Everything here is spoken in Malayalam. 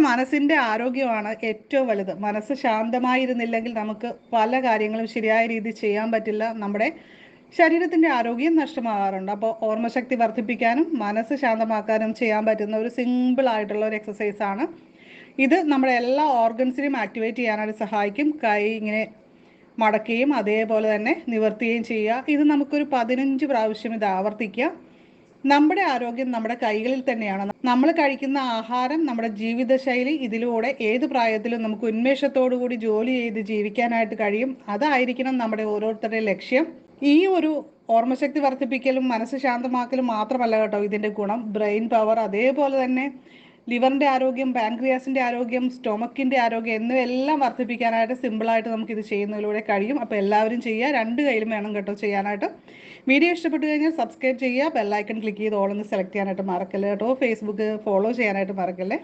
മനസ്സിൻ്റെ ആരോഗ്യമാണ് ഏറ്റവും വലുത്. മനസ്സ് ശാന്തമായിരുന്നില്ലെങ്കിൽ നമുക്ക് പല കാര്യങ്ങളും ശരിയായ രീതിയിൽ ചെയ്യാൻ പറ്റില്ല. നമ്മുടെ ശരീരത്തിൻ്റെ ആരോഗ്യം നഷ്ടമാകാറുണ്ട്. അപ്പോൾ ഓർമ്മശക്തി വർദ്ധിപ്പിക്കാനും മനസ്സ് ശാന്തമാക്കാനും ചെയ്യാൻ പറ്റുന്ന ഒരു സിമ്പിൾ ആയിട്ടുള്ള ഒരു എക്സസൈസാണ് ഇത്. നമ്മുടെ എല്ലാ ഓർഗൻസിനെയും ആക്ടിവേറ്റ് ചെയ്യാനായിട്ട് സഹായിക്കും. കൈ ഇങ്ങനെ മടക്കുകയും അതേപോലെ തന്നെ നിവർത്തുകയും ചെയ്യുക. ഇത് നമുക്കൊരു 15 പ്രാവശ്യം ഇത് ആവർത്തിക്കുക. നമ്മുടെ ആരോഗ്യം നമ്മുടെ കൈകളിൽ തന്നെയാണ്. നമ്മൾ കഴിക്കുന്ന ആഹാരം, നമ്മുടെ ജീവിതശൈലി, ഇതിലൂടെ ഏത് പ്രായത്തിലും നമുക്ക് ഉന്മേഷത്തോടു കൂടി ജോലി ചെയ്ത് ജീവിക്കാനായിട്ട് കഴിയും. അതായിരിക്കണം നമ്മുടെ ഓരോരുത്തരുടെയും ലക്ഷ്യം. ഈ ഒരു ഓർമ്മശക്തി വർദ്ധിപ്പിക്കലും മനസ്സ് ശാന്തമാക്കലും മാത്രമല്ല കേട്ടോ ഇതിൻ്റെ ഗുണം. ബ്രെയിൻ പവർ, അതേപോലെ തന്നെ ലിവറിൻ്റെ ആരോഗ്യം, പാൻക്രിയാസിൻ്റെ ആരോഗ്യം, സ്റ്റൊമക്കിൻ്റെ ആരോഗ്യം എന്നിവയെല്ലാം വർദ്ധിപ്പിക്കാനായിട്ട് സിമ്പിളായിട്ട് നമുക്കിത് ചെയ്യുന്നതിലൂടെ കഴിയും. അപ്പോൾ എല്ലാവരും ചെയ്യുക. 2 കൈയിലും വേണം കേട്ടോ ചെയ്യാനായിട്ട്. വീഡിയോ ഇഷ്ടപ്പെട്ടു കഴിഞ്ഞാൽ സബ്സ്ക്രൈബ് ചെയ്യുക, ബെല്ലൈക്കൺ ക്ലിക്ക് ചെയ്ത് ഓളൊന്ന് സെലക്ട് ചെയ്യാനായിട്ട് മറക്കല്ലേ കേട്ടോ. ഫേസ്ബുക്ക് ഫോളോ ചെയ്യാനായിട്ട് മറക്കല്ലേ.